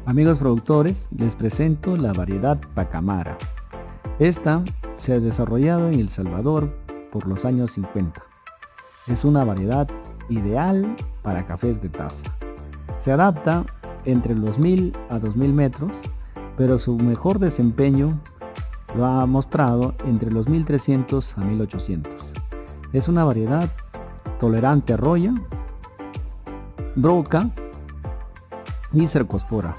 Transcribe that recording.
Amigos productores, les presento la variedad Pacamara. Esta se ha desarrollado en El Salvador por los años 50. Es una variedad ideal para cafés de taza. Se adapta entre los 1000 a 2000 metros, pero su mejor desempeño lo ha mostrado entre los 1300 a 1800. Es una variedad tolerante a roya, broca y cercospora.